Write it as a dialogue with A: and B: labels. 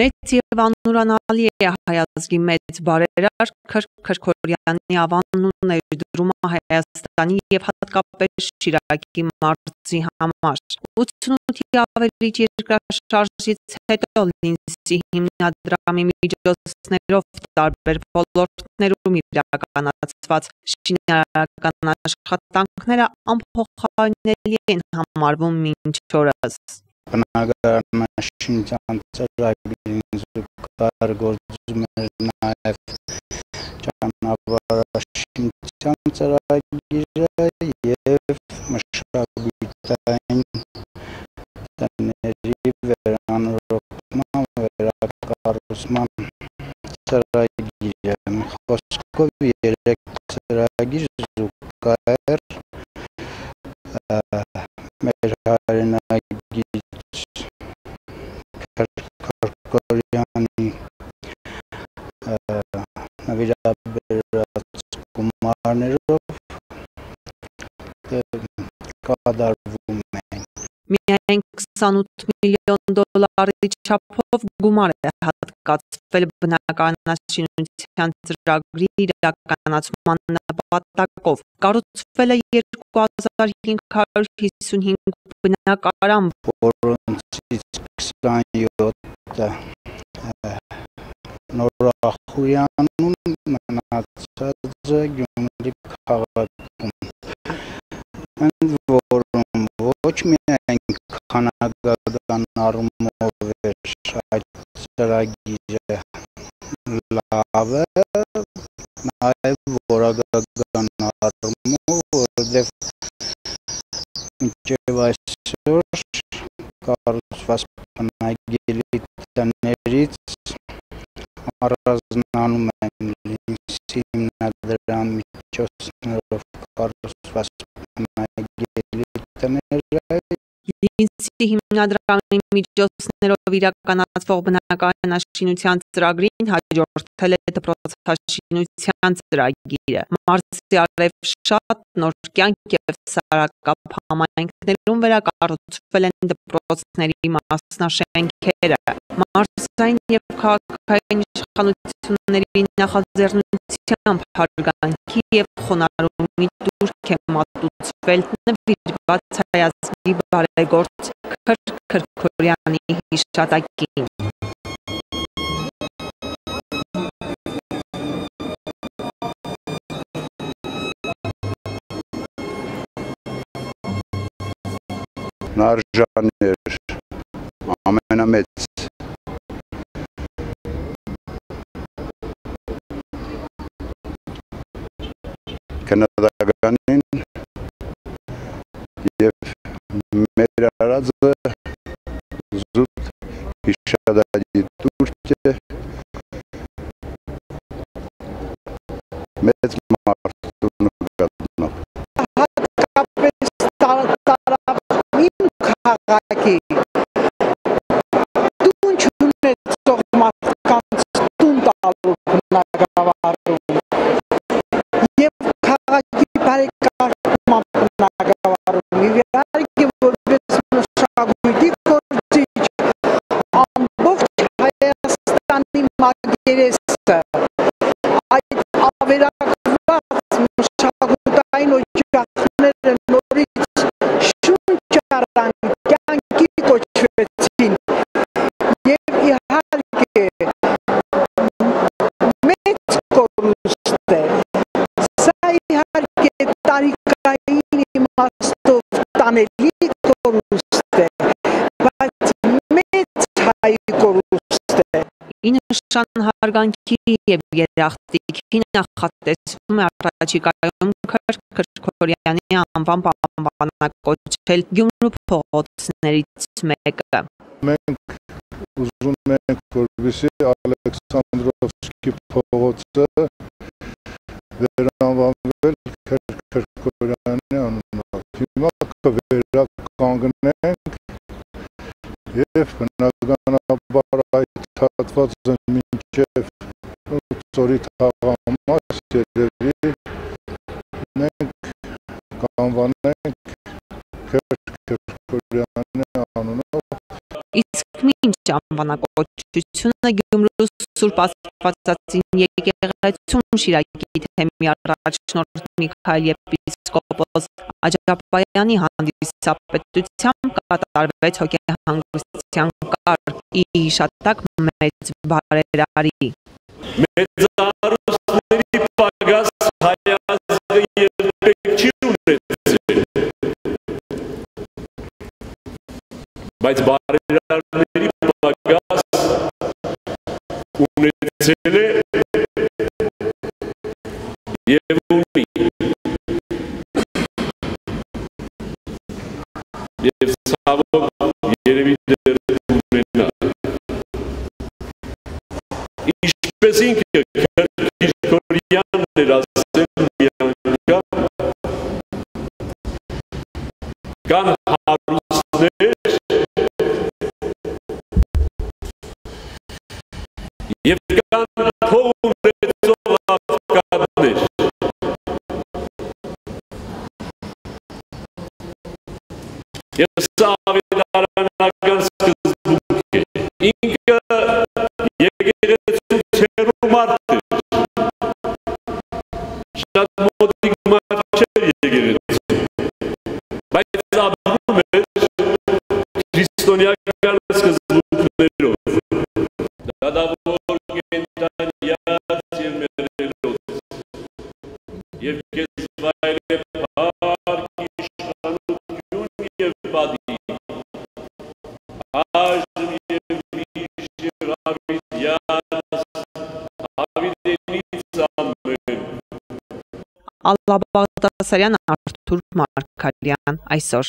A: Մեծ և անուրանալի է հայազգի մեծ բարերար Քրքորյանի ավանն ու ներդրումը Հայաստանի և հատկապես Շիրակի մարզի համար։ 88-ի ավերիչ երկրաշարժից հետո Լինսի հիմնադրամի միջոցներով տարբեր ոլորտներում իրականացված շինարարական աշխատանքները անփոխարինելի են համարվում մինչ օրս։
B: Բնակարանաշինության ծրագրին զուգահեռ գործում էր նաև ճանապարհաշինության ծրագիրը և մշակութային տների վերանորոգման վերակառուցման ծրագիրը։ Մի խոսքով 3 ծրագիր զուգահեռ մեր հայրենագիր Քրքորյանի նվիրաբերած գումարներով կատարվում են։
A: Միայն 28 միլիոն դոլարի չափով գումար է հատկացվել բնակարանաշինության ծրագրի իրականացման նպատակով։ Կառուցվել է 2555 բնակարան,
B: որոնցից 27-ը Նորախույանում, մնացածը Գյումրի քաղաքում։ Ընդ որում ոչ միայն քանակական առումով էր այդ ծրագիրը լավը, նաև որակական առումով, որովհետև մինչև այսօր կառուցված բնակելի տներից առանձնանում են Լինսի հիմնադրամի միջոցներով կառուցված բնակելի տները։
A: Լինսի հիմնադրամի միջոցներով իրականացվող բնակարանաշինության ծրագրին հաջորդել է դպրոցաշինության ծրագիրը։ Մարզի Արևշատ, Նոր կյանք և Սարակապ համայնքներում վերակառուցվել են դպրոցների մասնաշենքերը։ Մարզային և քաղաքային իշխանությունների նախաձեռնությամբ հարգանքի և խոնարհումի տուրք է մատուցվել նվիրված հայազգի բարեգործ Քրքորյանի հիշատակին։
B: Արժանի էր ամենամեծ քննադատականին և մեր արածը զուտ հիշատակի տուրք է մեծ մարդու նկատմամբ։
C: Հատկապես տարավ իմ քաղաքի տուն չունեցող մարդկանց տուն տալու բնագավառում և քաղաքի բարեկարգման բնագավառում և իհարկե որպես մշակույթի գործիչ ամբողջ Հայաստանի մակերեսը այդ ավերակված մշակութային օջախները նորից շունչ առան, կյանքի կոչվեցին և իհարկե մեծ կորուստ է։ Սա իհարկե տարիքային իմաստով տանելի կորուստ է, բայց մեծ հայ կորուստ է։
A: Ի նշան հարգանքի և երախտիկի նախատեսվում է առաջիկայում Քրքորյանի անվամբ անվանակոչել Գյումրու փողոցներից մեկը։
D: Մենք ուզում ենք, որպեսզի Ալեքսանդրովսկի փողոցը վերանվանվել Քրքորյանի անունով։ Հիմա կվերականգնենք և բնականաբար այդ հատվածը մինչև ծորի թաղամաս երևի մենք կանվանենք Քրքորյանի անունով։
A: Իսկ մինչ անվանակոչությունը Գյումրու Սուրբ Աստվածածին եկեղեցում Շիրակի թեմի առաջնորդ Միքայել եպիսկոպոս Աջապայանի հանդիսապետությամբ կատարվեց հոգեհանգստության կարգ ի հիշատակ մեծ բարերարի։
E: Մեծարուսների պակաս հայազգը երբեք չի ունեցել, բայց բարերարների պակաս ունեցել է և ունի, և ցավոք երևի դեռ ունենա։ Ինչպես ինքը Քրիստոնյանն էր ասել մի անգամ, կան հարուստներ և կան փող ունեցող աղքատներ։ Եվ սա ավետարանական սկզբունք է։ Ինքը եկեղեցուց հեռու մարդ էր, շատ մոտիկ մարդ չէր եկեղեցու, բայց ապրում էր քրիստոնեական սկզբունքներով, դատավոր, կենդանյաց և մեռելոց, և քեզ վայել է փառք, իշխանություն և պատիվ, այժմ և միշտ և հավիտենից ամեն։
A: Ալլա Բաղդասարյան, Արթուր Մարգարյան, այսօր։